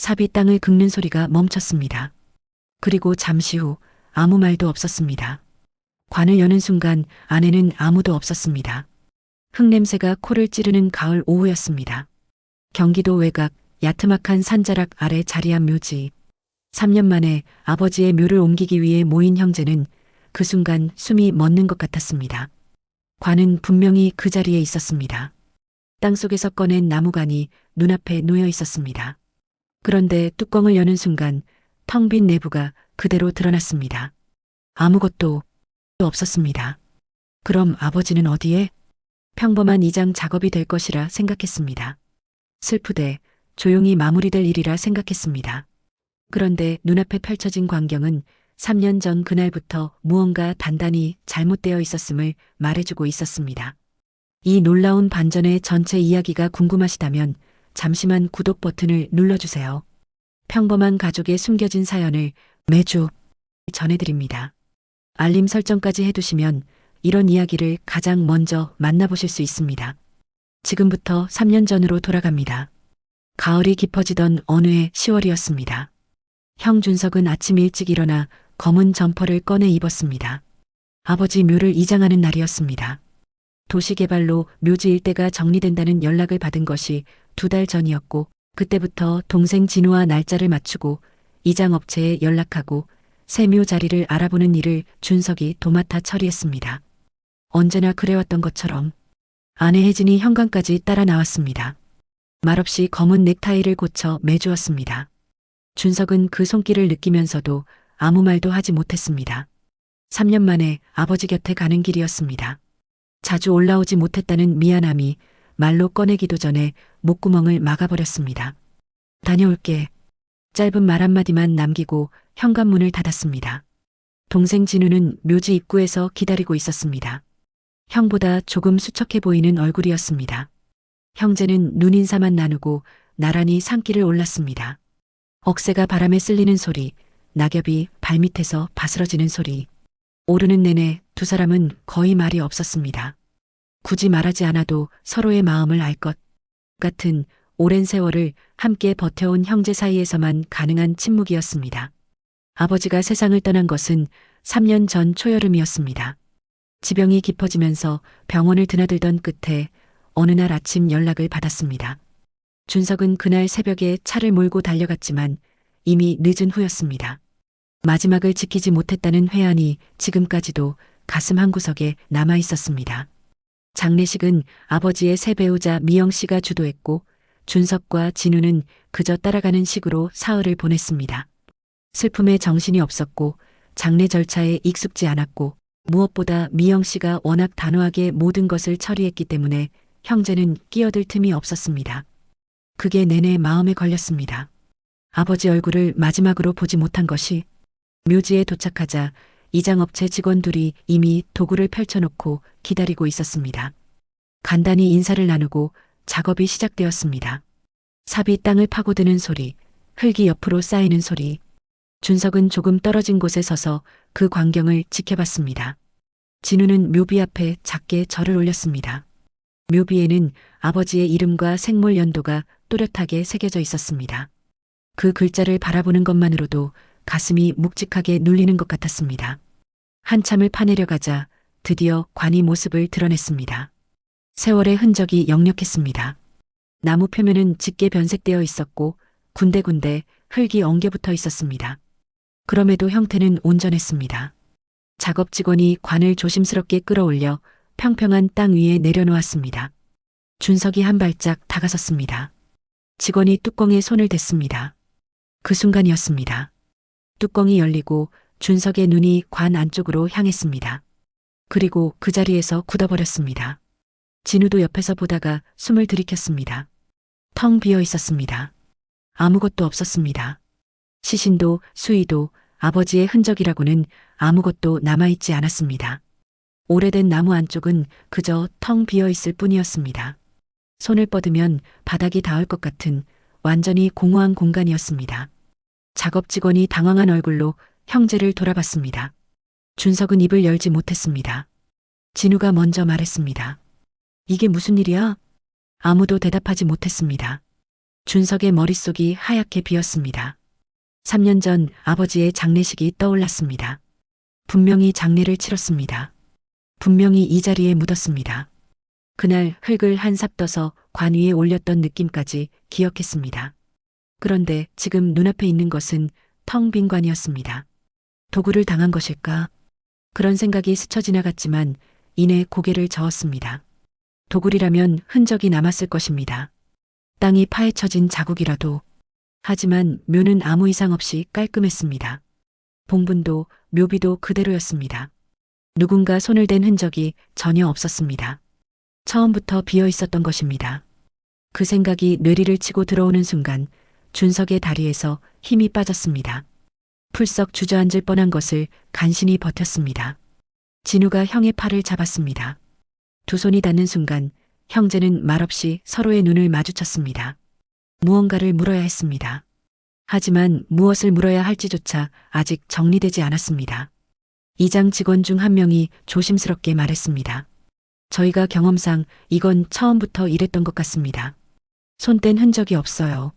삽이 땅을 긁는 소리가 멈췄습니다. 그리고 잠시 후 아무 말도 없었습니다. 관을 여는 순간 안에는 아무도 없었습니다. 흙냄새가 코를 찌르는 가을 오후였습니다. 경기도 외곽 야트막한 산자락 아래 자리한 묘지. 3년 만에 아버지의 묘를 옮기기 위해 모인 형제는 그 순간 숨이 멎는 것 같았습니다. 관은 분명히 그 자리에 있었습니다. 땅속에서 꺼낸 나무관이 눈앞에 놓여 있었습니다. 그런데 뚜껑을 여는 순간 텅 빈 내부가 그대로 드러났습니다. 아무것도 없었습니다. 그럼 아버지는 어디에? 평범한 이장 작업이 될 것이라 생각했습니다. 슬프되 조용히 마무리될 일이라 생각했습니다. 그런데 눈앞에 펼쳐진 광경은 3년 전 그날부터 무언가 단단히 잘못되어 있었음을 말해주고 있었습니다. 이 놀라운 반전의 전체 이야기가 궁금하시다면 잠시만 구독 버튼을 눌러주세요. 평범한 가족의 숨겨진 사연을 매주 전해드립니다. 알림 설정까지 해두시면 이런 이야기를 가장 먼저 만나보실 수 있습니다. 지금부터 3년 전으로 돌아갑니다. 가을이 깊어지던 어느 해 10월이었습니다. 형 준석은 아침 일찍 일어나 검은 점퍼를 꺼내 입었습니다. 아버지 묘를 이장하는 날이었습니다. 도시개발로 묘지 일대가 정리된다는 연락을 받은 것이 2달 전이었고 그때부터 동생 진우와 날짜를 맞추고 이장업체에 연락하고 새 묘 자리를 알아보는 일을 준석이 도맡아 처리했습니다. 언제나 그래왔던 것처럼 아내 혜진이 현관까지 따라 나왔습니다. 말없이 검은 넥타이를 고쳐 매주었습니다. 준석은 그 손길을 느끼면서도 아무 말도 하지 못했습니다. 3년 만에 아버지 곁에 가는 길이었습니다. 자주 올라오지 못했다는 미안함이 말로 꺼내기도 전에 목구멍을 막아버렸습니다. 다녀올게. 짧은 말 한마디만 남기고 현관문을 닫았습니다. 동생 진우는 묘지 입구에서 기다리고 있었습니다. 형보다 조금 수척해 보이는 얼굴이었습니다. 형제는 눈인사만 나누고 나란히 산길을 올랐습니다. 억새가 바람에 쓸리는 소리, 낙엽이 발밑에서 바스러지는 소리. 오르는 내내 두 사람은 거의 말이 없었습니다. 굳이 말하지 않아도 서로의 마음을 알 것 같은 오랜 세월을 함께 버텨온 형제 사이에서만 가능한 침묵이었습니다. 아버지가 세상을 떠난 것은 3년 전 초여름이었습니다. 지병이 깊어지면서 병원을 드나들던 끝에 어느 날 아침 연락을 받았습니다. 준석은 그날 새벽에 차를 몰고 달려갔지만 이미 늦은 후였습니다. 마지막을 지키지 못했다는 회한이 지금까지도 가슴 한구석에 남아 있었습니다. 장례식은 아버지의 새 배우자 미영 씨가 주도했고 준석과 진우는 그저 따라가는 식으로 사흘을 보냈습니다. 슬픔에 정신이 없었고 장례 절차에 익숙지 않았고 무엇보다 미영 씨가 워낙 단호하게 모든 것을 처리했기 때문에 형제는 끼어들 틈이 없었습니다. 그게 내내 마음에 걸렸습니다. 아버지 얼굴을 마지막으로 보지 못한 것이. 묘지에 도착하자 이장업체 직원들이 이미 도구를 펼쳐놓고 기다리고 있었습니다. 간단히 인사를 나누고 작업이 시작되었습니다. 삽이 땅을 파고드는 소리, 흙이 옆으로 쌓이는 소리. 준석은 조금 떨어진 곳에 서서 그 광경을 지켜봤습니다. 진우는 묘비 앞에 작게 절을 올렸습니다. 묘비에는 아버지의 이름과 생몰 연도가 또렷하게 새겨져 있었습니다. 그 글자를 바라보는 것만으로도 가슴이 묵직하게 눌리는 것 같았습니다. 한참을 파내려가자 드디어 관이 모습을 드러냈습니다. 세월의 흔적이 역력했습니다. 나무 표면은 짙게 변색되어 있었고 군데군데 흙이 엉겨붙어 있었습니다. 그럼에도 형태는 온전했습니다. 작업 직원이 관을 조심스럽게 끌어올려 평평한 땅 위에 내려놓았습니다. 준석이 한 발짝 다가섰습니다. 직원이 뚜껑에 손을 댔습니다. 그 순간이었습니다. 뚜껑이 열리고 준석의 눈이 관 안쪽으로 향했습니다. 그리고 그 자리에서 굳어버렸습니다. 진우도 옆에서 보다가 숨을 들이켰습니다. 텅 비어 있었습니다. 아무것도 없었습니다. 시신도 수의도 아버지의 흔적이라고는 아무것도 남아있지 않았습니다. 오래된 나무 안쪽은 그저 텅 비어 있을 뿐이었습니다. 손을 뻗으면 바닥이 닿을 것 같은 완전히 공허한 공간이었습니다. 작업 직원이 당황한 얼굴로 형제를 돌아봤습니다. 준석은 입을 열지 못했습니다. 진우가 먼저 말했습니다. 이게 무슨 일이야? 아무도 대답하지 못했습니다. 준석의 머릿속이 하얗게 비었습니다. 3년 전 아버지의 장례식이 떠올랐습니다. 분명히 장례를 치렀습니다. 분명히 이 자리에 묻었습니다. 그날 흙을 한 삽 떠서 관 위에 올렸던 느낌까지 기억했습니다. 그런데 지금 눈앞에 있는 것은 텅 빈 관이었습니다. 도구를 당한 것일까? 그런 생각이 스쳐 지나갔지만 이내 고개를 저었습니다. 도굴이라면 흔적이 남았을 것입니다. 땅이 파헤쳐진 자국이라도. 하지만 묘는 아무 이상 없이 깔끔했습니다. 봉분도 묘비도 그대로였습니다. 누군가 손을 댄 흔적이 전혀 없었습니다. 처음부터 비어 있었던 것입니다. 그 생각이 뇌리를 치고 들어오는 순간 준석의 다리에서 힘이 빠졌습니다. 풀썩 주저앉을 뻔한 것을 간신히 버텼습니다. 진우가 형의 팔을 잡았습니다. 두 손이 닿는 순간 형제는 말없이 서로의 눈을 마주쳤습니다. 무언가를 물어야 했습니다. 하지만 무엇을 물어야 할지조차 아직 정리되지 않았습니다. 이장 직원 중 한 명이 조심스럽게 말했습니다. 저희가 경험상 이건 처음부터 이랬던 것 같습니다. 손 뗀 흔적이 없어요.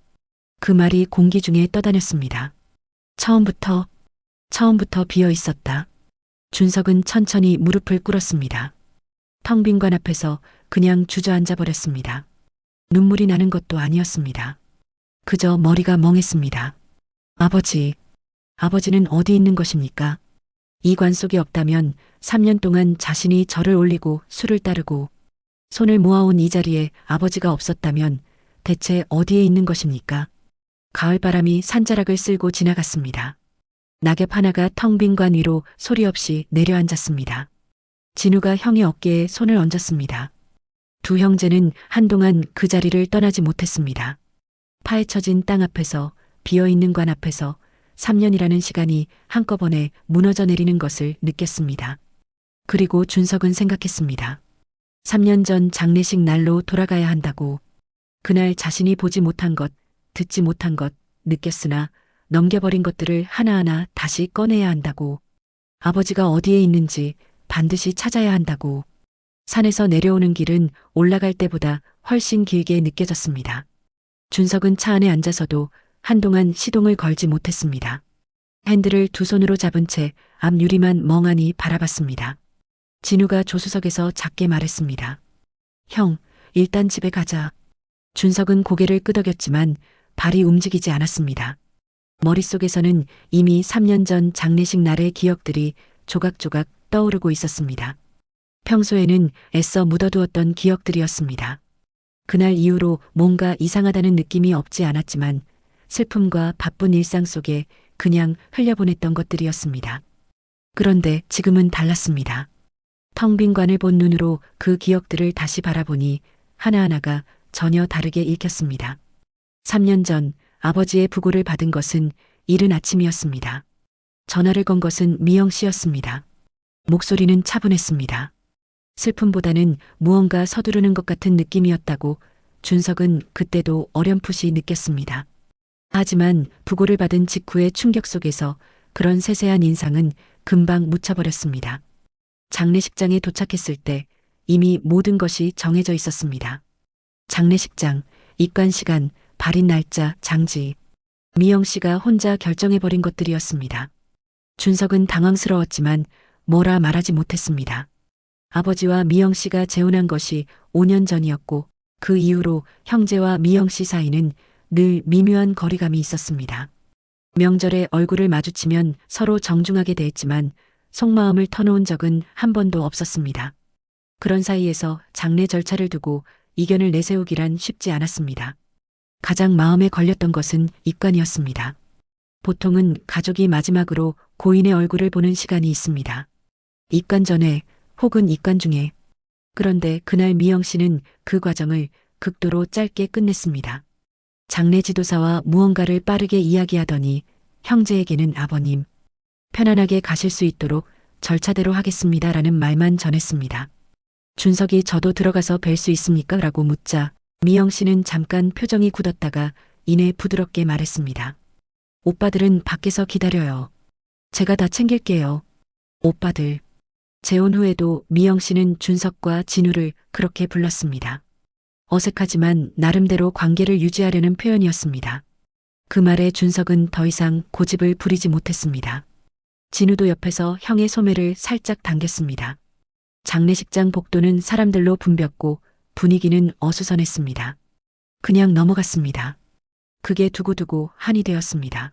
그 말이 공기 중에 떠다녔습니다. 처음부터 비어 있었다. 준석은 천천히 무릎을 꿇었습니다. 텅 빈 관 앞에서 그냥 주저앉아 버렸습니다. 눈물이 나는 것도 아니었습니다. 그저 머리가 멍했습니다. 아버지는 어디 있는 것입니까? 이 관 속에 없다면 3년 동안 자신이 절을 올리고 술을 따르고 손을 모아온 이 자리에 아버지가 없었다면 대체 어디에 있는 것입니까? 가을바람이 산자락을 쓸고 지나갔습니다. 낙엽 하나가 텅 빈 관 위로 소리 없이 내려앉았습니다. 진우가 형의 어깨에 손을 얹었습니다. 두 형제는 한동안 그 자리를 떠나지 못했습니다. 파헤쳐진 땅 앞에서, 비어있는 관 앞에서 3년이라는 시간이 한꺼번에 무너져 내리는 것을 느꼈습니다. 그리고 준석은 생각했습니다. 3년 전 장례식 날로 돌아가야 한다고. 그날 자신이 보지 못한 것, 듣지 못한 것, 느꼈으나 넘겨버린 것들을 하나하나 다시 꺼내야 한다고. 아버지가 어디에 있는지 반드시 찾아야 한다고. 산에서 내려오는 길은 올라갈 때보다 훨씬 길게 느껴졌습니다. 준석은 차 안에 앉아서도 한동안 시동을 걸지 못했습니다. 핸들을 두 손으로 잡은 채 앞 유리만 멍하니 바라봤습니다. 진우가 조수석에서 작게 말했습니다. 형, 일단 집에 가자. 준석은 고개를 끄덕였지만 발이 움직이지 않았습니다. 머릿속에서는 이미 3년 전 장례식 날의 기억들이 조각조각 떠오르고 있었습니다. 평소에는 애써 묻어두었던 기억들이었습니다. 그날 이후로 뭔가 이상하다는 느낌이 없지 않았지만 슬픔과 바쁜 일상 속에 그냥 흘려보냈던 것들이었습니다. 그런데 지금은 달랐습니다. 텅 빈 관을 본 눈으로 그 기억들을 다시 바라보니 하나하나가 전혀 다르게 읽혔습니다. 3년 전 아버지의 부고를 받은 것은 이른 아침이었습니다. 전화를 건 것은 미영 씨였습니다. 목소리는 차분했습니다. 슬픔보다는 무언가 서두르는 것 같은 느낌이었다고 준석은 그때도 어렴풋이 느꼈습니다. 하지만 부고를 받은 직후의 충격 속에서 그런 세세한 인상은 금방 묻혀버렸습니다. 장례식장에 도착했을 때 이미 모든 것이 정해져 있었습니다. 장례식장, 입관 시간, 발인 날짜, 장지. 미영 씨가 혼자 결정해버린 것들이었습니다. 준석은 당황스러웠지만 뭐라 말하지 못했습니다. 아버지와 미영 씨가 재혼한 것이 5년 전이었고 그 이후로 형제와 미영 씨 사이는 늘 미묘한 거리감이 있었습니다. 명절에 얼굴을 마주치면 서로 정중하게 대했지만 속마음을 터놓은 적은 한 번도 없었습니다. 그런 사이에서 장례 절차를 두고 이견을 내세우기란 쉽지 않았습니다. 가장 마음에 걸렸던 것은 입관이었습니다. 보통은 가족이 마지막으로 고인의 얼굴을 보는 시간이 있습니다. 입관 전에 혹은 입관 중에. 그런데 그날 미영 씨는 그 과정을 극도로 짧게 끝냈습니다. 장례 지도사와 무언가를 빠르게 이야기하더니 형제에게는 아버님, 편안하게 가실 수 있도록 절차대로 하겠습니다라는 말만 전했습니다. 준석이 저도 들어가서 뵐 수 있습니까? 라고 묻자 미영 씨는 잠깐 표정이 굳었다가 이내 부드럽게 말했습니다. 오빠들은 밖에서 기다려요. 제가 다 챙길게요. 오빠들. 재혼 후에도 미영 씨는 준석과 진우를 그렇게 불렀습니다. 어색하지만 나름대로 관계를 유지하려는 표현이었습니다. 그 말에 준석은 더 이상 고집을 부리지 못했습니다. 진우도 옆에서 형의 소매를 살짝 당겼습니다. 장례식장 복도는 사람들로 붐볐고 분위기는 어수선했습니다. 그냥 넘어갔습니다. 그게 두고두고 한이 되었습니다.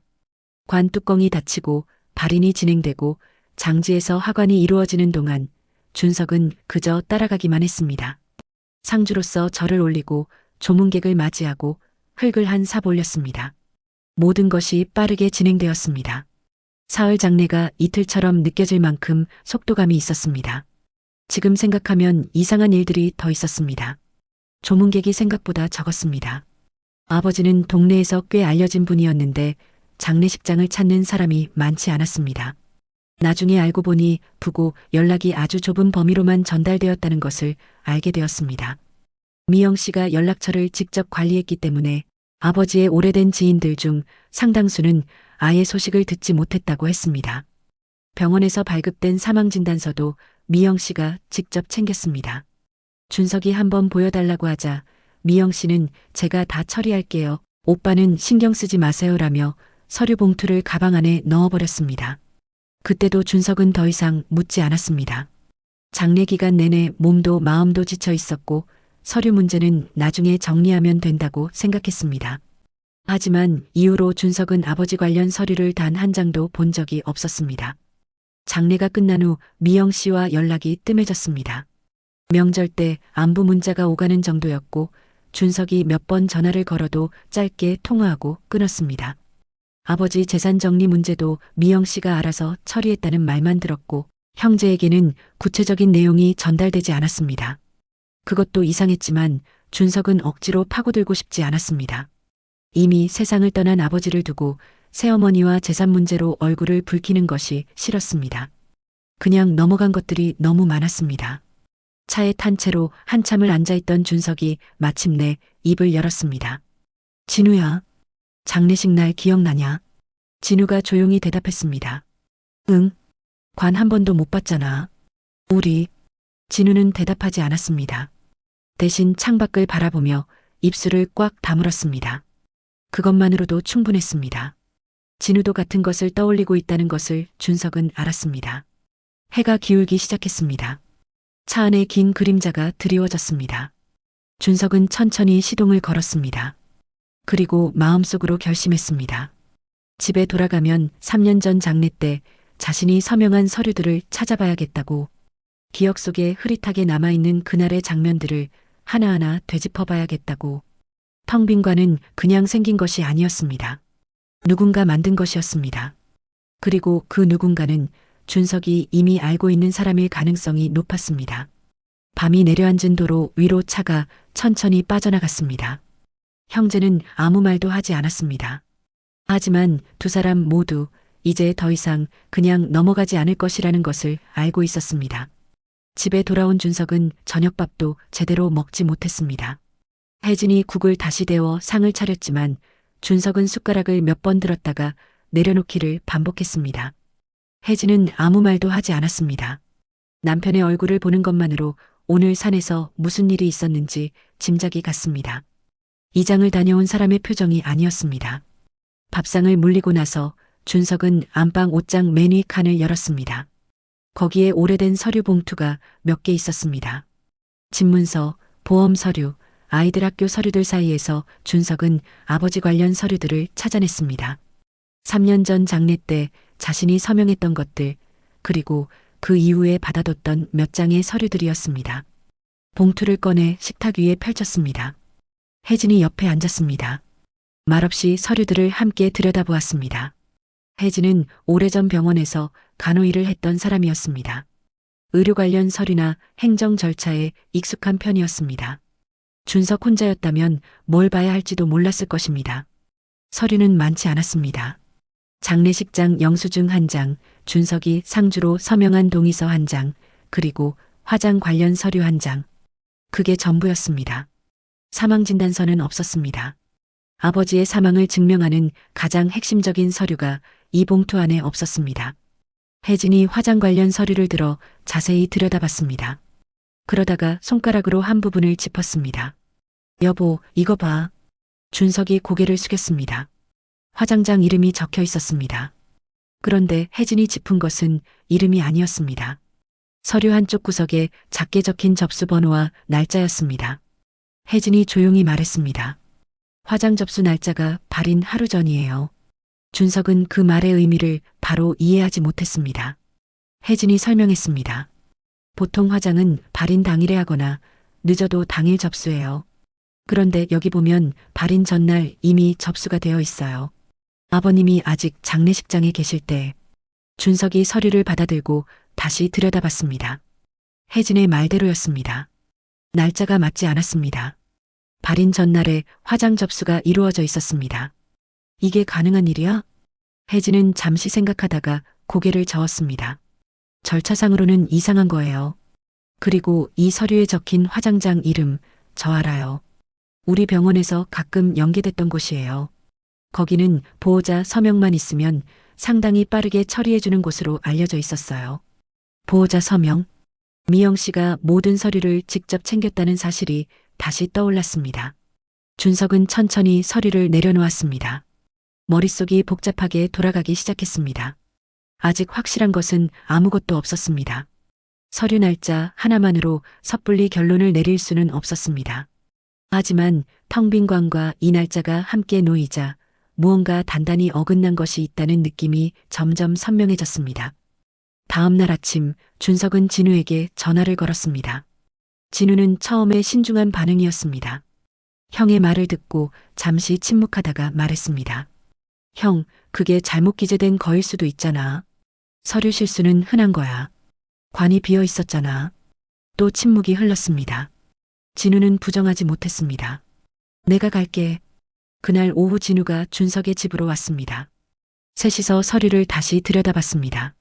관 뚜껑이 닫히고 발인이 진행되고 장지에서 하관이 이루어지는 동안 준석은 그저 따라가기만 했습니다. 상주로서 절을 올리고 조문객을 맞이하고 흙을 한 삽 올렸습니다. 모든 것이 빠르게 진행되었습니다. 사흘 장례가 이틀처럼 느껴질 만큼 속도감이 있었습니다. 지금 생각하면 이상한 일들이 더 있었습니다. 조문객이 생각보다 적었습니다. 아버지는 동네에서 꽤 알려진 분이었는데 장례식장을 찾는 사람이 많지 않았습니다. 나중에 알고 보니 부고 연락이 아주 좁은 범위로만 전달되었다는 것을 알게 되었습니다. 미영 씨가 연락처를 직접 관리했기 때문에 아버지의 오래된 지인들 중 상당수는 아예 소식을 듣지 못했다고 했습니다. 병원에서 발급된 사망진단서도 미영 씨가 직접 챙겼습니다. 준석이 한번 보여달라고 하자 미영 씨는 제가 다 처리할게요. 오빠는 신경 쓰지 마세요라며 서류 봉투를 가방 안에 넣어버렸습니다. 그때도 준석은 더 이상 묻지 않았습니다. 장례 기간 내내 몸도 마음도 지쳐 있었고 서류 문제는 나중에 정리하면 된다고 생각했습니다. 하지만 이후로 준석은 아버지 관련 서류를 단 한 장도 본 적이 없었습니다. 장례가 끝난 후 미영 씨와 연락이 뜸해졌습니다. 명절 때 안부 문자가 오가는 정도였고 준석이 몇 번 전화를 걸어도 짧게 통화하고 끊었습니다. 아버지 재산 정리 문제도 미영 씨가 알아서 처리했다는 말만 들었고 형제에게는 구체적인 내용이 전달되지 않았습니다. 그것도 이상했지만 준석은 억지로 파고들고 싶지 않았습니다. 이미 세상을 떠난 아버지를 두고 새어머니와 재산 문제로 얼굴을 붉히는 것이 싫었습니다. 그냥 넘어간 것들이 너무 많았습니다. 차에 탄 채로 한참을 앉아있던 준석이 마침내 입을 열었습니다. 진우야, 장례식 날 기억나냐? 진우가 조용히 대답했습니다. 응, 관 한 번도 못 봤잖아. 우리. 진우는 대답하지 않았습니다. 대신 창밖을 바라보며 입술을 꽉 다물었습니다. 그것만으로도 충분했습니다. 진우도 같은 것을 떠올리고 있다는 것을 준석은 알았습니다. 해가 기울기 시작했습니다. 차 안에 긴 그림자가 드리워졌습니다. 준석은 천천히 시동을 걸었습니다. 그리고 마음속으로 결심했습니다. 집에 돌아가면 3년 전 장례 때 자신이 서명한 서류들을 찾아봐야겠다고. 기억 속에 흐릿하게 남아있는 그날의 장면들을 하나하나 되짚어봐야겠다고. 텅 빈 관은 그냥 생긴 것이 아니었습니다. 누군가 만든 것이었습니다. 그리고 그 누군가는 준석이 이미 알고 있는 사람일 가능성이 높았습니다. 밤이 내려앉은 도로 위로 차가 천천히 빠져나갔습니다. 형제는 아무 말도 하지 않았습니다. 하지만 두 사람 모두 이제 더 이상 그냥 넘어가지 않을 것이라는 것을 알고 있었습니다. 집에 돌아온 준석은 저녁밥도 제대로 먹지 못했습니다. 혜진이 국을 다시 데워 상을 차렸지만 준석은 숟가락을 몇 번 들었다가 내려놓기를 반복했습니다. 혜진은 아무 말도 하지 않았습니다. 남편의 얼굴을 보는 것만으로 오늘 산에서 무슨 일이 있었는지 짐작이 갔습니다. 이장을 다녀온 사람의 표정이 아니었습니다. 밥상을 물리고 나서 준석은 안방 옷장 맨 위 칸을 열었습니다. 거기에 오래된 서류 봉투가 몇 개 있었습니다. 집문서, 보험 서류, 아이들 학교 서류들 사이에서 준석은 아버지 관련 서류들을 찾아냈습니다. 3년 전 장례 때 자신이 서명했던 것들, 그리고 그 이후에 받아뒀던 몇 장의 서류들이었습니다. 봉투를 꺼내 식탁 위에 펼쳤습니다. 혜진이 옆에 앉았습니다. 말없이 서류들을 함께 들여다보았습니다. 혜진은 오래전 병원에서 간호일을 했던 사람이었습니다. 의료 관련 서류나 행정 절차에 익숙한 편이었습니다. 준석 혼자였다면 뭘 봐야 할지도 몰랐을 것입니다. 서류는 많지 않았습니다. 장례식장 영수증 한 장, 준석이 상주로 서명한 동의서 한 장, 그리고 화장 관련 서류 한 장. 그게 전부였습니다. 사망진단서는 없었습니다. 아버지의 사망을 증명하는 가장 핵심적인 서류가 이 봉투 안에 없었습니다. 혜진이 화장 관련 서류를 들어 자세히 들여다봤습니다. 그러다가 손가락으로 한 부분을 짚었습니다. 여보, 이거 봐. 준석이 고개를 숙였습니다. 화장장 이름이 적혀 있었습니다. 그런데 혜진이 짚은 것은 이름이 아니었습니다. 서류 한쪽 구석에 작게 적힌 접수 번호와 날짜였습니다. 혜진이 조용히 말했습니다. 화장 접수 날짜가 발인 하루 전이에요. 준석은 그 말의 의미를 바로 이해하지 못했습니다. 혜진이 설명했습니다. 보통 화장은 발인 당일에 하거나 늦어도 당일 접수해요. 그런데 여기 보면 발인 전날 이미 접수가 되어 있어요. 아버님이 아직 장례식장에 계실 때 준석이 서류를 받아들고 다시 들여다봤습니다. 혜진의 말대로였습니다. 날짜가 맞지 않았습니다. 발인 전날에 화장 접수가 이루어져 있었습니다. 이게 가능한 일이야? 혜진은 잠시 생각하다가 고개를 저었습니다. 절차상으로는 이상한 거예요. 그리고 이 서류에 적힌 화장장 이름, 저 알아요. 우리 병원에서 가끔 연계됐던 곳이에요. 거기는 보호자 서명만 있으면 상당히 빠르게 처리해주는 곳으로 알려져 있었어요. 보호자 서명? 미영 씨가 모든 서류를 직접 챙겼다는 사실이 다시 떠올랐습니다. 준석은 천천히 서류를 내려놓았습니다. 머릿속이 복잡하게 돌아가기 시작했습니다. 아직 확실한 것은 아무것도 없었습니다. 서류 날짜 하나만으로 섣불리 결론을 내릴 수는 없었습니다. 하지만 텅 빈 광과 이 날짜가 함께 놓이자 무언가 단단히 어긋난 것이 있다는 느낌이 점점 선명해졌습니다. 다음 날 아침 준석은 진우에게 전화를 걸었습니다. 진우는 처음에 신중한 반응이었습니다. 형의 말을 듣고 잠시 침묵하다가 말했습니다. 형, 그게 잘못 기재된 거일 수도 있잖아. 서류 실수는 흔한 거야. 관이 비어 있었잖아. 또 침묵이 흘렀습니다. 진우는 부정하지 못했습니다. 내가 갈게. 그날 오후 진우가 준석의 집으로 왔습니다. 셋이서 서류를 다시 들여다봤습니다.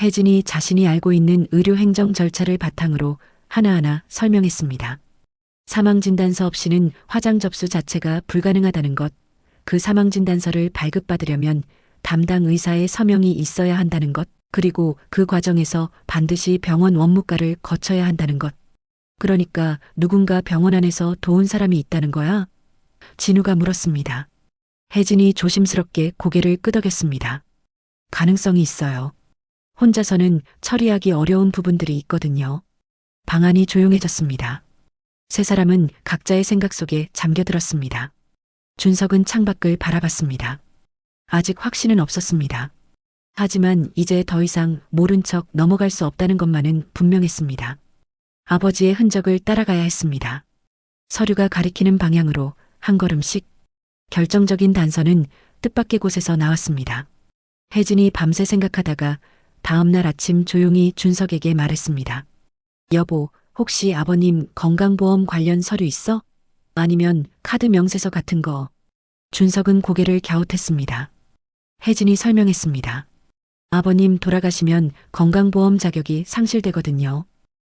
혜진이 자신이 알고 있는 의료행정 절차를 바탕으로 하나하나 설명했습니다. 사망진단서 없이는 화장 접수 자체가 불가능하다는 것, 그 사망진단서를 발급받으려면 담당 의사의 서명이 있어야 한다는 것, 그리고 그 과정에서 반드시 병원 원무과를 거쳐야 한다는 것. 그러니까 누군가 병원 안에서 도운 사람이 있다는 거야? 진우가 물었습니다. 혜진이 조심스럽게 고개를 끄덕였습니다. 가능성이 있어요. 혼자서는 처리하기 어려운 부분들이 있거든요. 방안이 조용해졌습니다. 세 사람은 각자의 생각 속에 잠겨들었습니다. 준석은 창밖을 바라봤습니다. 아직 확신은 없었습니다. 하지만 이제 더 이상 모른 척 넘어갈 수 없다는 것만은 분명했습니다. 아버지의 흔적을 따라가야 했습니다. 서류가 가리키는 방향으로 한 걸음씩. 결정적인 단서는 뜻밖의 곳에서 나왔습니다. 혜진이 밤새 생각하다가 다음 날 아침 조용히 준석에게 말했습니다. 여보, 혹시 아버님 건강보험 관련 서류 있어? 아니면 카드 명세서 같은 거. 준석은 고개를 갸웃했습니다. 혜진이 설명했습니다. 아버님 돌아가시면 건강보험 자격이 상실되거든요.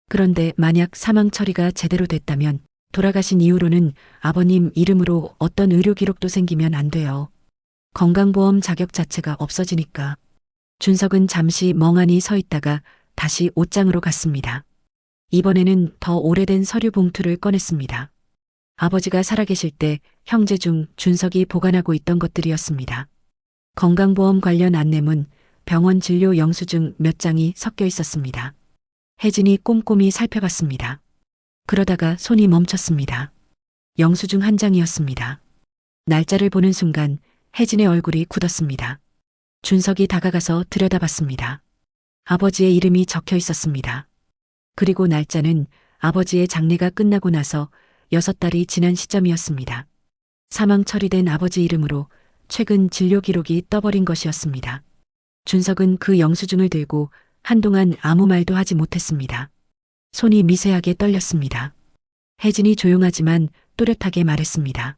그런데 만약 사망 처리가 제대로 됐다면 돌아가신 이후로는 아버님 이름으로 어떤 의료 기록도 생기면 안 돼요. 건강보험 자격 자체가 없어지니까. 준석은 잠시 멍하니 서 있다가 다시 옷장으로 갔습니다. 이번에는 더 오래된 서류 봉투를 꺼냈습니다. 아버지가 살아계실 때 형제 중 준석이 보관하고 있던 것들이었습니다. 건강보험 관련 안내문, 병원 진료 영수증 몇 장이 섞여 있었습니다. 혜진이 꼼꼼히 살펴봤습니다. 그러다가 손이 멈췄습니다. 영수증 한 장이었습니다. 날짜를 보는 순간 혜진의 얼굴이 굳었습니다. 준석이 다가가서 들여다봤습니다. 아버지의 이름이 적혀 있었습니다. 그리고 날짜는 아버지의 장례가 끝나고 나서 6달이 지난 시점이었습니다. 사망 처리된 아버지 이름으로 최근 진료 기록이 떠버린 것이었습니다. 준석은 그 영수증을 들고 한동안 아무 말도 하지 못했습니다. 손이 미세하게 떨렸습니다. 혜진이 조용하지만 또렷하게 말했습니다.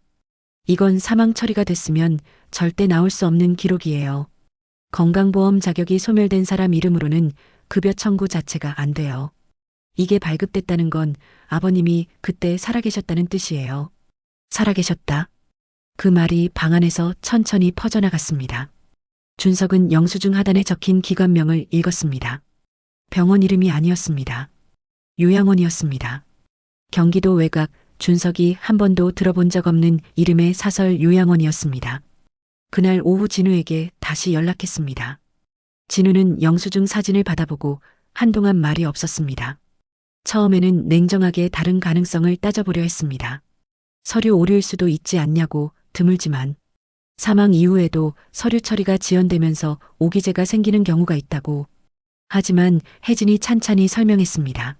이건 사망 처리가 됐으면 절대 나올 수 없는 기록이에요. 건강보험 자격이 소멸된 사람 이름으로는 급여 청구 자체가 안 돼요. 이게 발급됐다는 건 아버님이 그때 살아계셨다는 뜻이에요. 살아계셨다. 그 말이 방 안에서 천천히 퍼져나갔습니다. 준석은 영수증 하단에 적힌 기관명을 읽었습니다. 병원 이름이 아니었습니다. 요양원이었습니다. 경기도 외곽 준석이 한 번도 들어본 적 없는 이름의 사설 요양원이었습니다. 그날 오후 진우에게 다시 연락했습니다. 진우는 영수증 사진을 받아보고 한동안 말이 없었습니다. 처음에는 냉정하게 다른 가능성을 따져보려 했습니다. 서류 오류일 수도 있지 않냐고 드물지만 사망 이후에도 서류 처리가 지연되면서 오기재가 생기는 경우가 있다고. 하지만 혜진이 찬찬히 설명했습니다.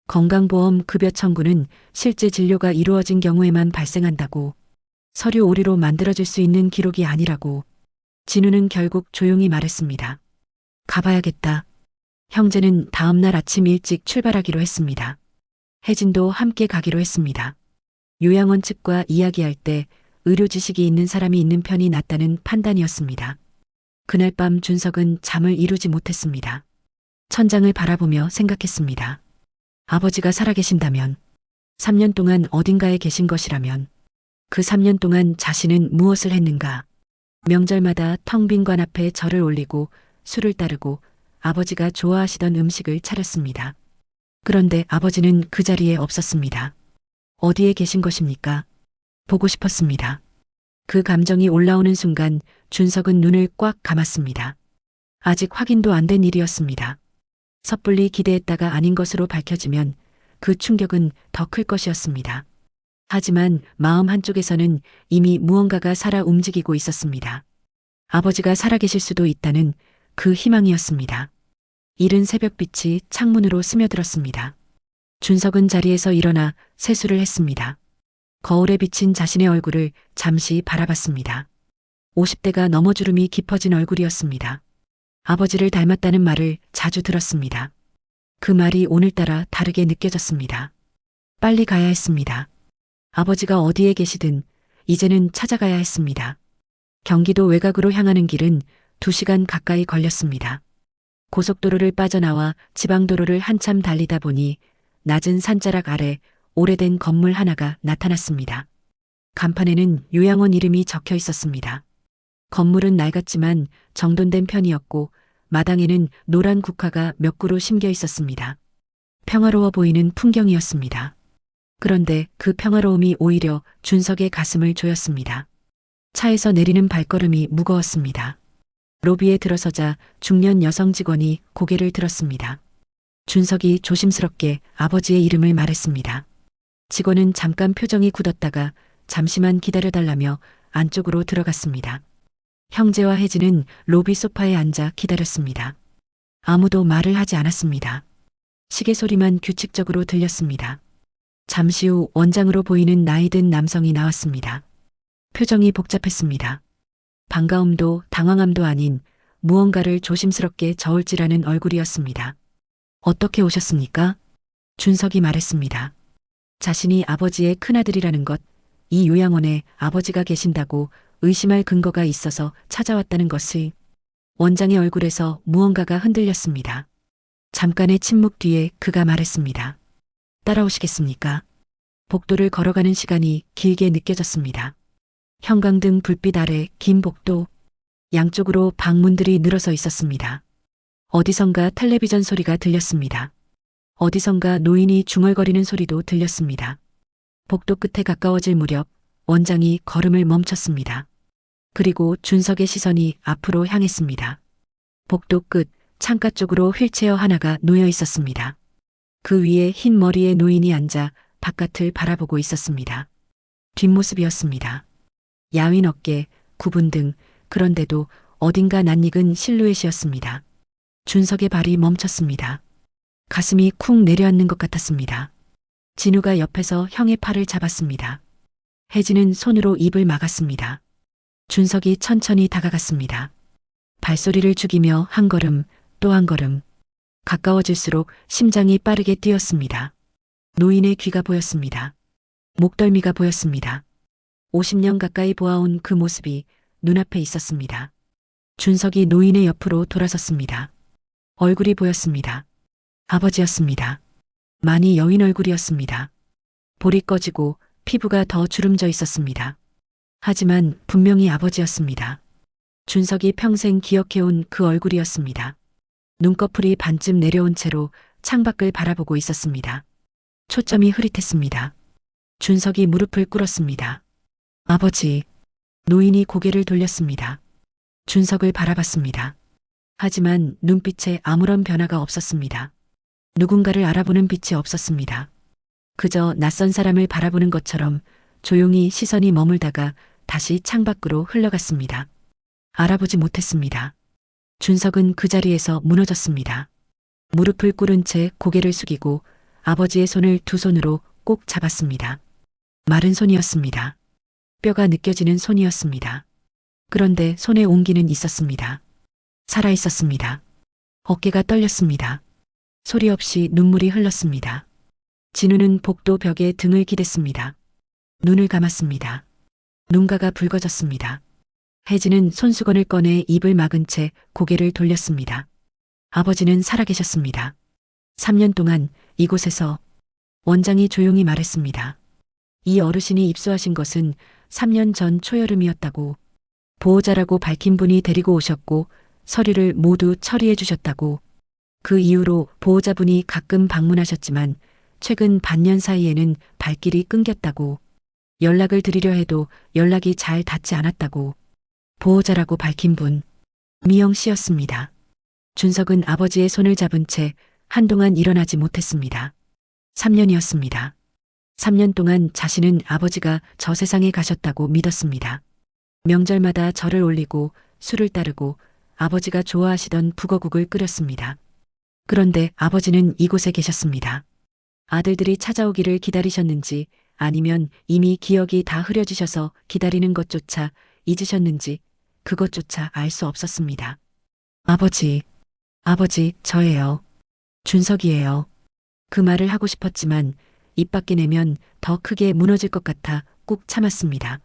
건강보험 급여 청구는 실제 진료가 이루어진 경우에만 발생한다고. 서류 오류로 만들어질 수 있는 기록이 아니라고. 진우는 결국 조용히 말했습니다. 가봐야겠다. 형제는 다음날 아침 일찍 출발하기로 했습니다. 혜진도 함께 가기로 했습니다. 요양원 측과 이야기할 때 의료 지식이 있는 사람이 있는 편이 낫다는 판단이었습니다. 그날 밤 준석은 잠을 이루지 못했습니다. 천장을 바라보며 생각했습니다. 아버지가 살아계신다면, 3년 동안 어딘가에 계신 것이라면, 그 3년 동안 자신은 무엇을 했는가? 명절마다 텅 빈 관 앞에 절을 올리고 술을 따르고 아버지가 좋아하시던 음식을 차렸습니다. 그런데 아버지는 그 자리에 없었습니다. 어디에 계신 것입니까? 보고 싶었습니다. 그 감정이 올라오는 순간 준석은 눈을 꽉 감았습니다. 아직 확인도 안 된 일이었습니다. 섣불리 기대했다가 아닌 것으로 밝혀지면 그 충격은 더 클 것이었습니다. 하지만 마음 한쪽에서는 이미 무언가가 살아 움직이고 있었습니다. 아버지가 살아계실 수도 있다는 그 희망이었습니다. 이른 새벽빛이 창문으로 스며들었습니다. 준석은 자리에서 일어나 세수를 했습니다. 거울에 비친 자신의 얼굴을 잠시 바라봤습니다. 50대가 넘어 주름이 깊어진 얼굴이었습니다. 아버지를 닮았다는 말을 자주 들었습니다. 그 말이 오늘따라 다르게 느껴졌습니다. 빨리 가야 했습니다. 아버지가 어디에 계시든 이제는 찾아가야 했습니다. 경기도 외곽으로 향하는 길은 2시간 가까이 걸렸습니다. 고속도로를 빠져나와 지방도로를 한참 달리다 보니 낮은 산자락 아래 오래된 건물 하나가 나타났습니다. 간판에는 요양원 이름이 적혀 있었습니다. 건물은 낡았지만 정돈된 편이었고 마당에는 노란 국화가 몇 그루 심겨 있었습니다. 평화로워 보이는 풍경이었습니다. 그런데 그 평화로움이 오히려 준석의 가슴을 조였습니다. 차에서 내리는 발걸음이 무거웠습니다. 로비에 들어서자 중년 여성 직원이 고개를 들었습니다. 준석이 조심스럽게 아버지의 이름을 말했습니다. 직원은 잠깐 표정이 굳었다가 잠시만 기다려달라며 안쪽으로 들어갔습니다. 형제와 혜진은 로비 소파에 앉아 기다렸습니다. 아무도 말을 하지 않았습니다. 시계 소리만 규칙적으로 들렸습니다. 잠시 후 원장으로 보이는 나이든 남성이 나왔습니다. 표정이 복잡했습니다. 반가움도 당황함도 아닌 무언가를 조심스럽게 저울질하는 얼굴이었습니다. 어떻게 오셨습니까? 준석이 말했습니다. 자신이 아버지의 큰아들이라는 것, 이 요양원에 아버지가 계신다고 의심할 근거가 있어서 찾아왔다는 것을. 원장의 얼굴에서 무언가가 흔들렸습니다. 잠깐의 침묵 뒤에 그가 말했습니다. 따라오시겠습니까? 복도를 걸어가는 시간이 길게 느껴졌습니다. 형광등 불빛 아래 긴 복도, 양쪽으로 방문들이 늘어서 있었습니다. 어디선가 텔레비전 소리가 들렸습니다. 어디선가 노인이 중얼거리는 소리도 들렸습니다. 복도 끝에 가까워질 무렵 원장이 걸음을 멈췄습니다. 그리고 준석의 시선이 앞으로 향했습니다. 복도 끝 창가 쪽으로 휠체어 하나가 놓여 있었습니다. 그 위에 흰 머리의 노인이 앉아 바깥을 바라보고 있었습니다. 뒷모습이었습니다. 야윈 어깨, 구분 등, 그런데도 어딘가 낯익은 실루엣이었습니다. 준석의 발이 멈췄습니다. 가슴이 쿵 내려앉는 것 같았습니다. 진우가 옆에서 형의 팔을 잡았습니다. 혜진은 손으로 입을 막았습니다. 준석이 천천히 다가갔습니다. 발소리를 죽이며 한 걸음, 또 한 걸음. 가까워질수록 심장이 빠르게 뛰었습니다. 노인의 귀가 보였습니다. 목덜미가 보였습니다. 50년 가까이 보아온 그 모습이 눈앞에 있었습니다. 준석이 노인의 옆으로 돌아섰습니다. 얼굴이 보였습니다. 아버지였습니다. 많이 여윈 얼굴이었습니다. 볼이 꺼지고 피부가 더 주름져 있었습니다. 하지만 분명히 아버지였습니다. 준석이 평생 기억해온 그 얼굴이었습니다. 눈꺼풀이 반쯤 내려온 채로 창밖을 바라보고 있었습니다. 초점이 흐릿했습니다. 준석이 무릎을 꿇었습니다. 아버지. 노인이 고개를 돌렸습니다. 준석을 바라봤습니다. 하지만 눈빛에 아무런 변화가 없었습니다. 누군가를 알아보는 빛이 없었습니다. 그저 낯선 사람을 바라보는 것처럼 조용히 시선이 머물다가 다시 창밖으로 흘러갔습니다. 알아보지 못했습니다. 준석은 그 자리에서 무너졌습니다. 무릎을 꿇은 채 고개를 숙이고 아버지의 손을 두 손으로 꼭 잡았습니다. 마른 손이었습니다. 뼈가 느껴지는 손이었습니다. 그런데 손에 온기는 있었습니다. 살아 있었습니다. 어깨가 떨렸습니다. 소리 없이 눈물이 흘렀습니다. 진우는 복도 벽에 등을 기댔습니다. 눈을 감았습니다. 눈가가 붉어졌습니다. 혜진은 손수건을 꺼내 입을 막은 채 고개를 돌렸습니다. 아버지는 살아계셨습니다. 3년 동안 이곳에서 원장이 조용히 말했습니다. 이 어르신이 입수하신 것은 3년 전 초여름이었다고, 보호자라고 밝힌 분이 데리고 오셨고 서류를 모두 처리해 주셨다고, 그 이후로 보호자분이 가끔 방문하셨지만 최근 반년 사이에는 발길이 끊겼다고, 연락을 드리려 해도 연락이 잘 닿지 않았다고, 보호자라고 밝힌 분, 미영 씨였습니다. 준석은 아버지의 손을 잡은 채 한동안 일어나지 못했습니다. 3년이었습니다. 3년 동안 자신은 아버지가 저 세상에 가셨다고 믿었습니다. 명절마다 절을 올리고 술을 따르고 아버지가 좋아하시던 북어국을 끓였습니다. 그런데 아버지는 이곳에 계셨습니다. 아들들이 찾아오기를 기다리셨는지 아니면 이미 기억이 다 흐려지셔서 기다리는 것조차 잊으셨는지 그것조차 알 수 없었습니다. 아버지, 저예요. 준석이에요. 그 말을 하고 싶었지만 입 밖에 내면 더 크게 무너질 것 같아 꾹 참았습니다.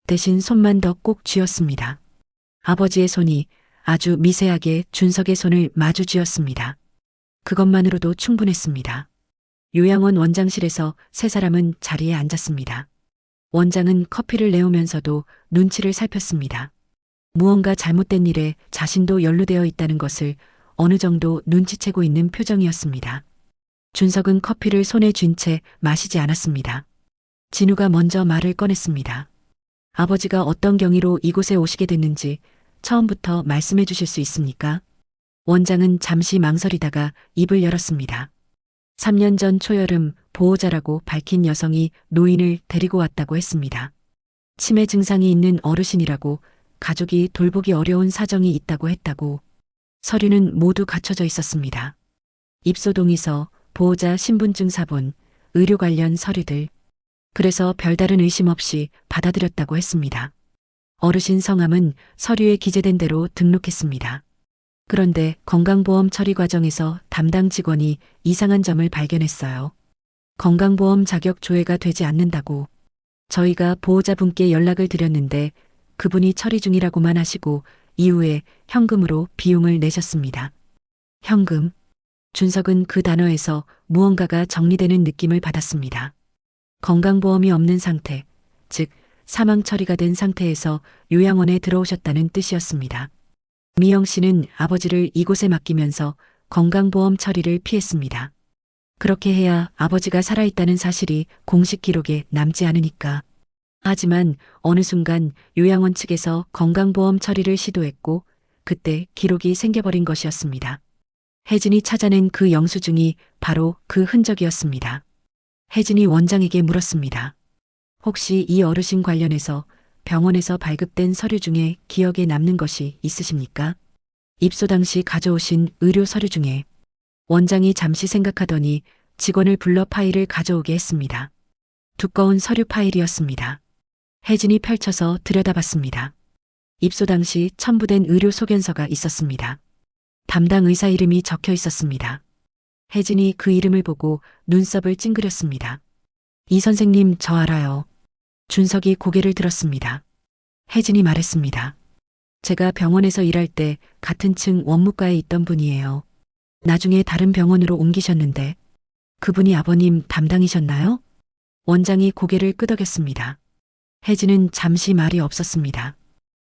대신 손만 더 꼭 쥐었습니다. 아버지의 손이 아주 미세하게 준석의 손을 마주 쥐었습니다. 그것만으로도 충분했습니다. 요양원 원장실에서 세 사람은 자리에 앉았습니다. 원장은 커피를 내오면서도 눈치를 살폈습니다. 무언가 잘못된 일에 자신도 연루되어 있다는 것을 어느 정도 눈치채고 있는 표정이었습니다. 준석은 커피를 손에 쥔 채 마시지 않았습니다. 진우가 먼저 말을 꺼냈습니다. 아버지가 어떤 경위로 이곳에 오시게 됐는지 처음부터 말씀해 주실 수 있습니까? 원장은 잠시 망설이다가 입을 열었습니다. 3년 전 초여름 보호자라고 밝힌 여성이 노인을 데리고 왔다고 했습니다. 치매 증상이 있는 어르신이라고, 가족이 돌보기 어려운 사정이 있다고 했다고. 서류는 모두 갖춰져 있었습니다. 입소 동의서, 보호자 신분증 사본, 의료 관련 서류들. 그래서 별다른 의심 없이 받아들였다고 했습니다. 어르신 성함은 서류에 기재된 대로 등록했습니다. 그런데 건강보험 처리 과정에서 담당 직원이 이상한 점을 발견했어요. 건강보험 자격 조회가 되지 않는다고. 저희가 보호자분께 연락을 드렸는데 그분이 처리 중이라고만 하시고 이후에 현금으로 비용을 내셨습니다. 현금. 준석은 그 단어에서 무언가가 정리되는 느낌을 받았습니다. 건강보험이 없는 상태, 즉 사망 처리가 된 상태에서 요양원에 들어오셨다는 뜻이었습니다. 미영 씨는 아버지를 이곳에 맡기면서 건강보험 처리를 피했습니다. 그렇게 해야 아버지가 살아있다는 사실이 공식 기록에 남지 않으니까. 하지만 어느 순간 요양원 측에서 건강보험 처리를 시도했고 그때 기록이 생겨버린 것이었습니다. 혜진이 찾아낸 그 영수증이 바로 그 흔적이었습니다. 혜진이 원장에게 물었습니다. 혹시 이 어르신 관련해서 병원에서 발급된 서류 중에 기억에 남는 것이 있으십니까? 입소 당시 가져오신 의료 서류 중에. 원장이 잠시 생각하더니 직원을 불러 파일을 가져오게 했습니다. 두꺼운 서류 파일이었습니다. 혜진이 펼쳐서 들여다봤습니다. 입소 당시 첨부된 의료 소견서가 있었습니다. 담당 의사 이름이 적혀 있었습니다. 혜진이 그 이름을 보고 눈썹을 찡그렸습니다. 이 선생님 저 알아요. 준석이 고개를 들었습니다. 혜진이 말했습니다. 제가 병원에서 일할 때 같은 층 원무과에 있던 분이에요. 나중에 다른 병원으로 옮기셨는데 그분이 아버님 담당이셨나요? 원장이 고개를 끄덕였습니다. 혜진은 잠시 말이 없었습니다.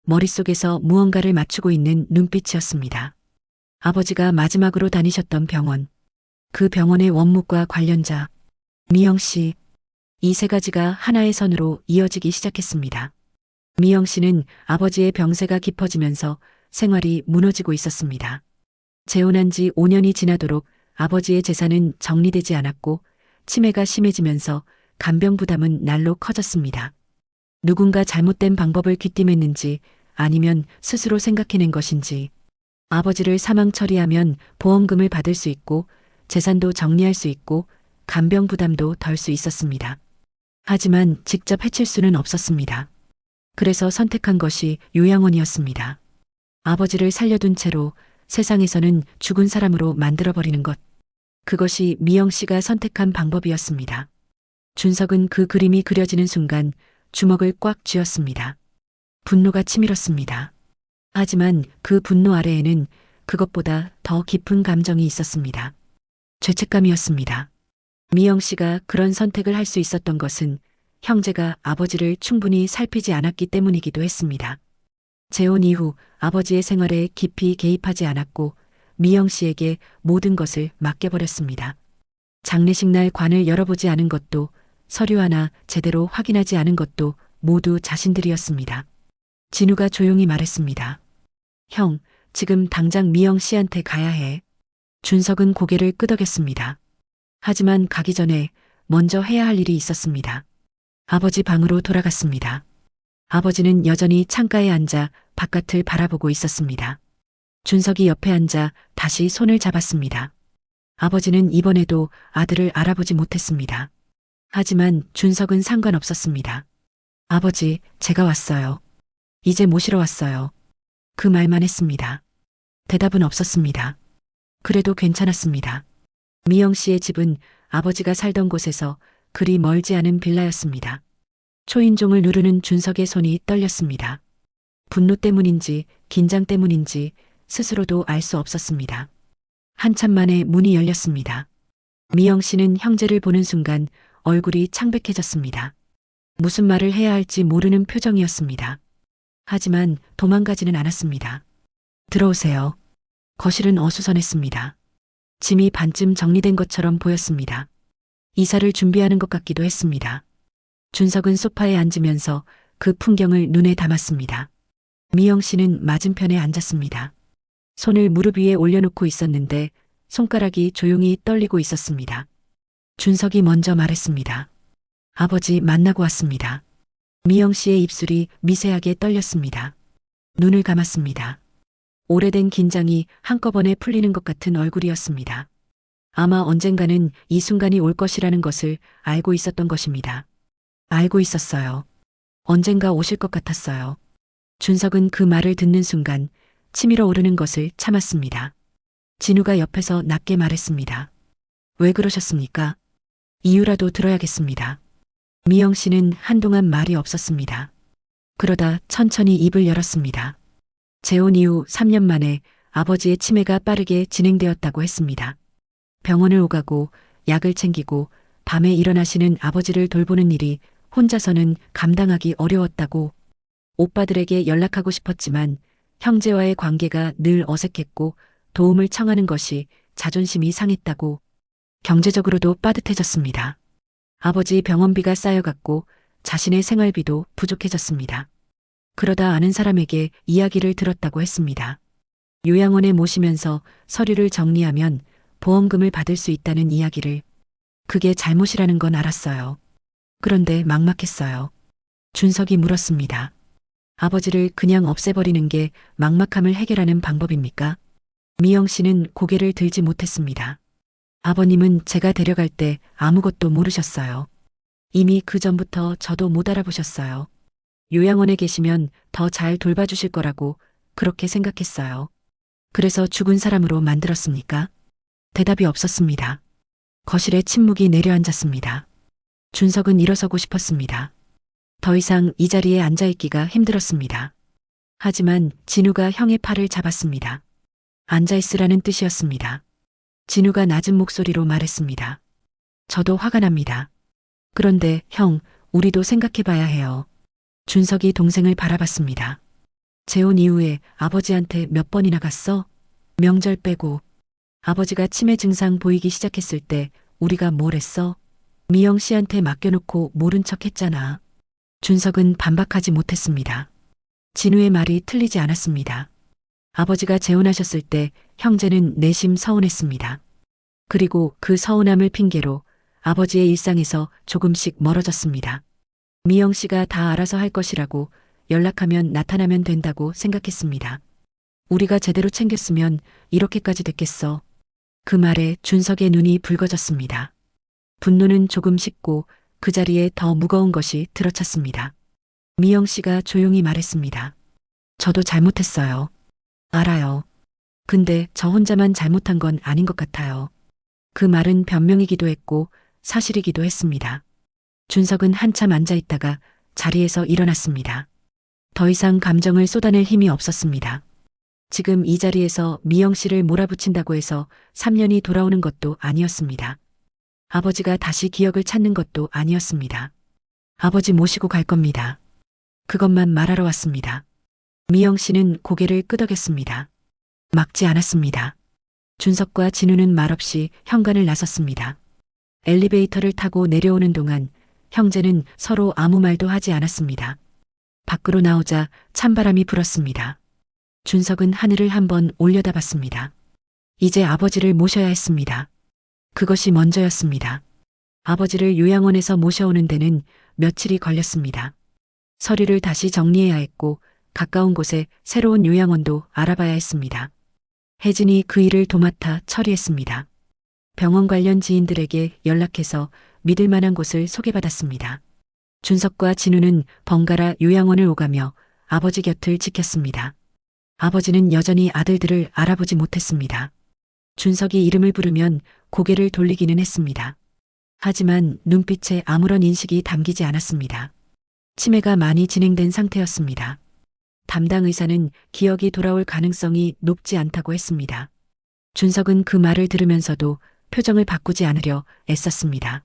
머릿속에서 무언가를 맞추고 있는 눈빛이었습니다. 아버지가 마지막으로 다니셨던 병원. 그 병원의 원무과 관련자. 미영 씨. 이 세 가지가 하나의 선으로 이어지기 시작했습니다. 미영 씨는 아버지의 병세가 깊어지면서 생활이 무너지고 있었습니다. 재혼한 지 5년이 지나도록 아버지의 재산은 정리되지 않았고 치매가 심해지면서 간병 부담은 날로 커졌습니다. 누군가 잘못된 방법을 귀띔했는지 아니면 스스로 생각해낸 것인지 아버지를 사망 처리하면 보험금을 받을 수 있고 재산도 정리할 수 있고 간병 부담도 덜 수 있었습니다. 하지만 직접 해칠 수는 없었습니다. 그래서 선택한 것이 요양원이었습니다. 아버지를 살려둔 채로 세상에서는 죽은 사람으로 만들어버리는 것. 그것이 미영 씨가 선택한 방법이었습니다. 준석은 그 그림이 그려지는 순간 주먹을 꽉 쥐었습니다. 분노가 치밀었습니다. 하지만 그 분노 아래에는 그것보다 더 깊은 감정이 있었습니다. 죄책감이었습니다. 미영 씨가 그런 선택을 할 수 있었던 것은 형제가 아버지를 충분히 살피지 않았기 때문이기도 했습니다. 재혼 이후 아버지의 생활에 깊이 개입하지 않았고 미영 씨에게 모든 것을 맡겨버렸습니다. 장례식 날 관을 열어보지 않은 것도 서류 하나 제대로 확인하지 않은 것도 모두 자신들이었습니다. 진우가 조용히 말했습니다. 형, 지금 당장 미영 씨한테 가야 해. 준석은 고개를 끄덕였습니다. 하지만 가기 전에 먼저 해야 할 일이 있었습니다. 아버지 방으로 돌아갔습니다. 아버지는 여전히 창가에 앉아 바깥을 바라보고 있었습니다. 준석이 옆에 앉아 다시 손을 잡았습니다. 아버지는 이번에도 아들을 알아보지 못했습니다. 하지만 준석은 상관없었습니다. 아버지, 제가 왔어요. 이제 모시러 왔어요. 그 말만 했습니다. 대답은 없었습니다. 그래도 괜찮았습니다. 미영 씨의 집은 아버지가 살던 곳에서 그리 멀지 않은 빌라였습니다. 초인종을 누르는 준석의 손이 떨렸습니다. 분노 때문인지 긴장 때문인지 스스로도 알 수 없었습니다. 한참 만에 문이 열렸습니다. 미영 씨는 형제를 보는 순간 얼굴이 창백해졌습니다. 무슨 말을 해야 할지 모르는 표정이었습니다. 하지만 도망가지는 않았습니다. 들어오세요. 거실은 어수선했습니다. 짐이 반쯤 정리된 것처럼 보였습니다. 이사를 준비하는 것 같기도 했습니다. 준석은 소파에 앉으면서 그 풍경을 눈에 담았습니다. 미영 씨는 맞은편에 앉았습니다. 손을 무릎 위에 올려놓고 있었는데 손가락이 조용히 떨리고 있었습니다. 준석이 먼저 말했습니다. 아버지 만나고 왔습니다. 미영 씨의 입술이 미세하게 떨렸습니다. 눈을 감았습니다. 오래된 긴장이 한꺼번에 풀리는 것 같은 얼굴이었습니다. 아마 언젠가는 이 순간이 올 것이라는 것을 알고 있었던 것입니다. 알고 있었어요. 언젠가 오실 것 같았어요. 준석은 그 말을 듣는 순간 치밀어 오르는 것을 참았습니다. 진우가 옆에서 낮게 말했습니다. 왜 그러셨습니까? 이유라도 들어야겠습니다. 미영 씨는 한동안 말이 없었습니다. 그러다 천천히 입을 열었습니다. 재혼 이후 3년 만에 아버지의 치매가 빠르게 진행되었다고 했습니다. 병원을 오가고 약을 챙기고 밤에 일어나시는 아버지를 돌보는 일이 혼자서는 감당하기 어려웠다고, 오빠들에게 연락하고 싶었지만 형제와의 관계가 늘 어색했고 도움을 청하는 것이 자존심이 상했다고, 경제적으로도 빠듯해졌습니다. 아버지 병원비가 쌓여갔고 자신의 생활비도 부족해졌습니다. 그러다 아는 사람에게 이야기를 들었다고 했습니다. 요양원에 모시면서 서류를 정리하면 보험금을 받을 수 있다는 이야기를. 그게 잘못이라는 건 알았어요. 그런데 막막했어요. 준석이 물었습니다. 아버지를 그냥 없애버리는 게 막막함을 해결하는 방법입니까? 미영 씨는 고개를 들지 못했습니다. 아버님은 제가 데려갈 때 아무것도 모르셨어요. 이미 그 전부터 저도 못 알아보셨어요. 요양원에 계시면 더 잘 돌봐주실 거라고 그렇게 생각했어요. 그래서 죽은 사람으로 만들었습니까? 대답이 없었습니다. 거실에 침묵이 내려앉았습니다. 준석은 일어서고 싶었습니다. 더 이상 이 자리에 앉아있기가 힘들었습니다. 하지만 진우가 형의 팔을 잡았습니다. 앉아있으라는 뜻이었습니다. 진우가 낮은 목소리로 말했습니다. 저도 화가 납니다. 그런데 형, 우리도 생각해봐야 해요. 준석이 동생을 바라봤습니다. 재혼 이후에 아버지한테 몇 번이나 갔어? 명절 빼고. 아버지가 치매 증상 보이기 시작했을 때 우리가 뭘 했어? 미영 씨한테 맡겨놓고 모른 척 했잖아. 준석은 반박하지 못했습니다. 진우의 말이 틀리지 않았습니다. 아버지가 재혼하셨을 때 형제는 내심 서운했습니다. 그리고 그 서운함을 핑계로 아버지의 일상에서 조금씩 멀어졌습니다. 미영 씨가 다 알아서 할 것이라고 연락하면 나타나면 된다고 생각했습니다. 우리가 제대로 챙겼으면 이렇게까지 됐겠어. 그 말에 준석의 눈이 붉어졌습니다. 분노는 조금 식고 그 자리에 더 무거운 것이 들어찼습니다. 미영 씨가 조용히 말했습니다. 저도 잘못했어요. 알아요. 근데 저 혼자만 잘못한 건 아닌 것 같아요. 그 말은 변명이기도 했고 사실이기도 했습니다. 준석은 한참 앉아 있다가 자리에서 일어났습니다. 더 이상 감정을 쏟아낼 힘이 없었습니다. 지금 이 자리에서 미영 씨를 몰아붙인다고 해서 3년이 돌아오는 것도 아니었습니다. 아버지가 다시 기억을 찾는 것도 아니었습니다. 아버지 모시고 갈 겁니다. 그것만 말하러 왔습니다. 미영 씨는 고개를 끄덕였습니다. 막지 않았습니다. 준석과 진우는 말없이 현관을 나섰습니다. 엘리베이터를 타고 내려오는 동안 형제는 서로 아무 말도 하지 않았습니다. 밖으로 나오자 찬바람이 불었습니다. 준석은 하늘을 한번 올려다봤습니다. 이제 아버지를 모셔야 했습니다. 그것이 먼저였습니다. 아버지를 요양원에서 모셔오는 데는 며칠이 걸렸습니다. 서류를 다시 정리해야 했고 가까운 곳에 새로운 요양원도 알아봐야 했습니다. 혜진이 그 일을 도맡아 처리했습니다. 병원 관련 지인들에게 연락해서 믿을 만한 곳을 소개받았습니다. 준석과 진우는 번갈아 요양원을 오가며 아버지 곁을 지켰습니다. 아버지는 여전히 아들들을 알아보지 못했습니다. 준석이 이름을 부르면 고개를 돌리기는 했습니다. 하지만 눈빛에 아무런 인식이 담기지 않았습니다. 치매가 많이 진행된 상태였습니다. 담당 의사는 기억이 돌아올 가능성이 높지 않다고 했습니다. 준석은 그 말을 들으면서도 표정을 바꾸지 않으려 애썼습니다.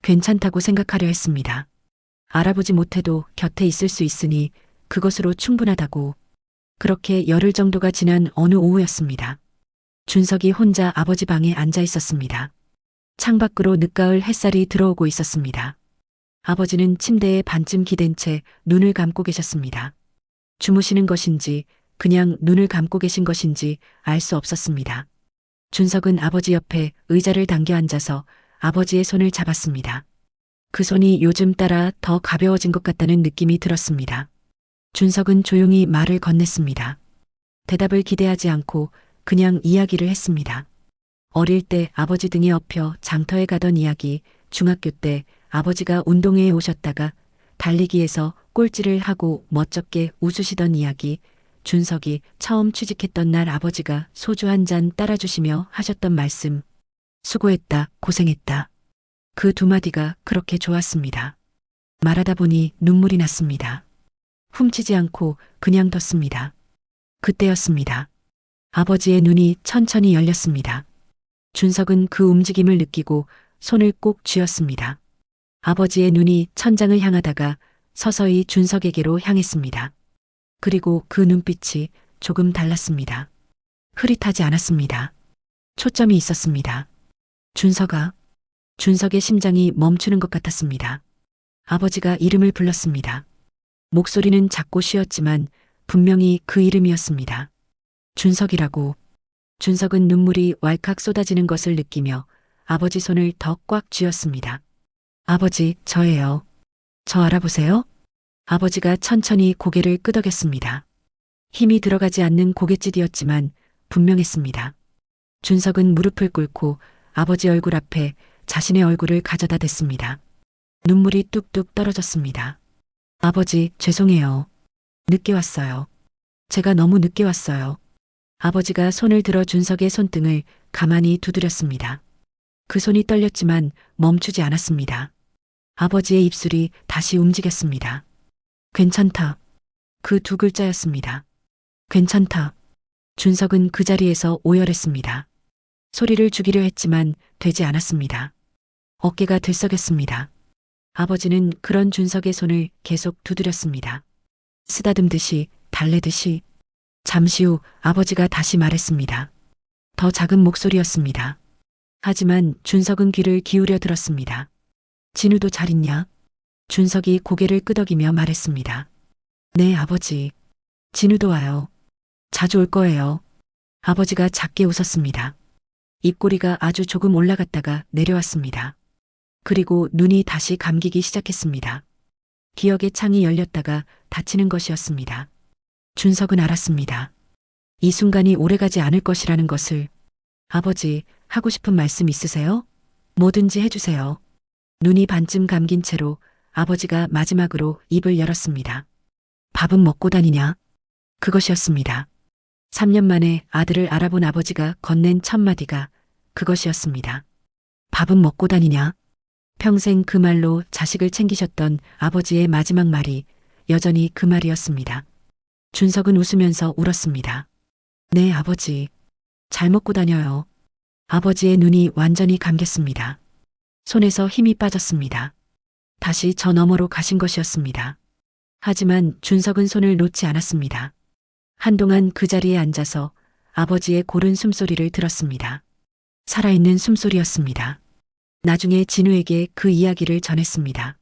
괜찮다고 생각하려 했습니다. 알아보지 못해도 곁에 있을 수 있으니 그것으로 충분하다고. 그렇게 열흘 정도가 지난 어느 오후였습니다. 준석이 혼자 아버지 방에 앉아 있었습니다. 창밖으로 늦가을 햇살이 들어오고 있었습니다. 아버지는 침대에 반쯤 기댄 채 눈을 감고 계셨습니다. 주무시는 것인지 그냥 눈을 감고 계신 것인지 알 수 없었습니다. 준석은 아버지 옆에 의자를 당겨 앉아서 아버지의 손을 잡았습니다. 그 손이 요즘 따라 더 가벼워진 것 같다는 느낌이 들었습니다. 준석은 조용히 말을 건넸습니다. 대답을 기대하지 않고 그냥 이야기를 했습니다. 어릴 때 아버지 등에 업혀 장터에 가던 이야기, 중학교 때 아버지가 운동회에 오셨다가 달리기에서 꼴찌를 하고 멋쩍게 웃으시던 이야기, 준석이 처음 취직했던 날 아버지가 소주 한 잔 따라주시며 하셨던 말씀, 수고했다, 고생했다. 그 두 마디가 그렇게 좋았습니다. 말하다 보니 눈물이 났습니다. 훔치지 않고 그냥 뒀습니다. 그때였습니다. 아버지의 눈이 천천히 열렸습니다. 준석은 그 움직임을 느끼고 손을 꼭 쥐었습니다. 아버지의 눈이 천장을 향하다가 서서히 준석에게로 향했습니다. 그리고 그 눈빛이 조금 달랐습니다. 흐릿하지 않았습니다. 초점이 있었습니다. 준석의 심장이 멈추는 것 같았습니다. 아버지가 이름을 불렀습니다. 목소리는 작고 쉬었지만 분명히 그 이름이었습니다. 준석이라고. 준석은 눈물이 왈칵 쏟아지는 것을 느끼며 아버지 손을 더 꽉 쥐었습니다. 아버지, 저예요. 저 알아보세요? 아버지가 천천히 고개를 끄덕였습니다. 힘이 들어가지 않는 고갯짓이었지만 분명했습니다. 준석은 무릎을 꿇고 아버지 얼굴 앞에 자신의 얼굴을 가져다 댔습니다. 눈물이 뚝뚝 떨어졌습니다. 아버지, 죄송해요. 늦게 왔어요. 제가 너무 늦게 왔어요. 아버지가 손을 들어 준석의 손등을 가만히 두드렸습니다. 그 손이 떨렸지만 멈추지 않았습니다. 아버지의 입술이 다시 움직였습니다. 괜찮다. 그 두 글자였습니다. 괜찮다. 준석은 그 자리에서 오열했습니다. 소리를 죽이려 했지만 되지 않았습니다. 어깨가 들썩였습니다. 아버지는 그런 준석의 손을 계속 두드렸습니다. 쓰다듬듯이, 달래듯이. 잠시 후 아버지가 다시 말했습니다. 더 작은 목소리였습니다. 하지만 준석은 귀를 기울여 들었습니다. 진우도 잘 있냐? 준석이 고개를 끄덕이며 말했습니다. 네, 아버지. 진우도 와요. 자주 올 거예요. 아버지가 작게 웃었습니다. 입꼬리가 아주 조금 올라갔다가 내려왔습니다. 그리고 눈이 다시 감기기 시작했습니다. 기억의 창이 열렸다가 닫히는 것이었습니다. 준석은 알았습니다. 이 순간이 오래가지 않을 것이라는 것을. 아버지, 하고 싶은 말씀 있으세요? 뭐든지 해주세요. 눈이 반쯤 감긴 채로 아버지가 마지막으로 입을 열었습니다. 밥은 먹고 다니냐? 그것이었습니다. 3년 만에 아들을 알아본 아버지가 건넨 첫 마디가 그것이었습니다. 밥은 먹고 다니냐? 평생 그 말로 자식을 챙기셨던 아버지의 마지막 말이 여전히 그 말이었습니다. 준석은 웃으면서 울었습니다. 네, 아버지. 잘 먹고 다녀요. 아버지의 눈이 완전히 감겼습니다. 손에서 힘이 빠졌습니다. 다시 저 너머로 가신 것이었습니다. 하지만 준석은 손을 놓지 않았습니다. 한동안 그 자리에 앉아서 아버지의 고른 숨소리를 들었습니다. 살아있는 숨소리였습니다. 나중에 진우에게 그 이야기를 전했습니다.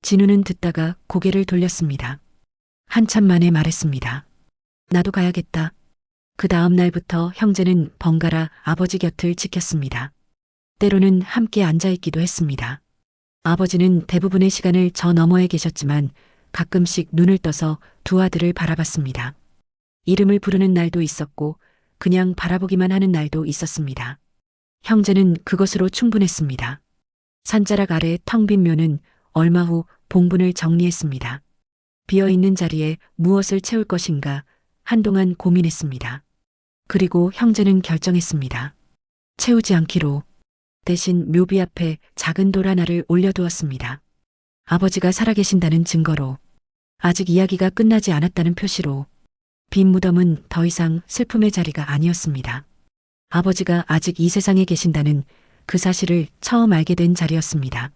진우는 듣다가 고개를 돌렸습니다. 한참 만에 말했습니다. 나도 가야겠다. 그 다음 날부터 형제는 번갈아 아버지 곁을 지켰습니다. 때로는 함께 앉아있기도 했습니다. 아버지는 대부분의 시간을 저 너머에 계셨지만 가끔씩 눈을 떠서 두 아들을 바라봤습니다. 이름을 부르는 날도 있었고 그냥 바라보기만 하는 날도 있었습니다. 형제는 그것으로 충분했습니다. 산자락 아래 텅 빈 묘는 얼마 후 봉분을 정리했습니다. 비어있는 자리에 무엇을 채울 것인가 한동안 고민했습니다. 그리고 형제는 결정했습니다. 채우지 않기로. 대신 묘비 앞에 작은 돌 하나를 올려두었습니다. 아버지가 살아계신다는 증거로. 아직 이야기가 끝나지 않았다는 표시로. 빈 무덤은 더 이상 슬픔의 자리가 아니었습니다. 아버지가 아직 이 세상에 계신다는 그 사실을 처음 알게 된 자리였습니다.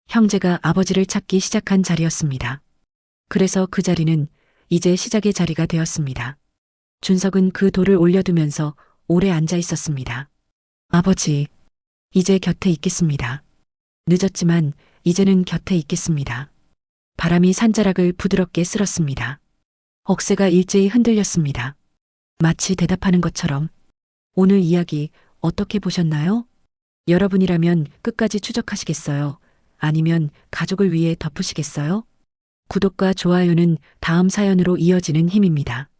형제가 아버지를 찾기 시작한 자리였습니다. 그래서 그 자리는 이제 시작의 자리가 되었습니다. 준석은 그 돌을 올려두면서 오래 앉아 있었습니다. 아버지, 이제 곁에 있겠습니다. 늦었지만 이제는 곁에 있겠습니다. 바람이 산자락을 부드럽게 쓸었습니다. 억새가 일제히 흔들렸습니다. 마치 대답하는 것처럼. 오늘 이야기 어떻게 보셨나요? 여러분이라면 끝까지 추적하시겠어요? 아니면 가족을 위해 덮으시겠어요? 구독과 좋아요는 다음 사연으로 이어지는 힘입니다.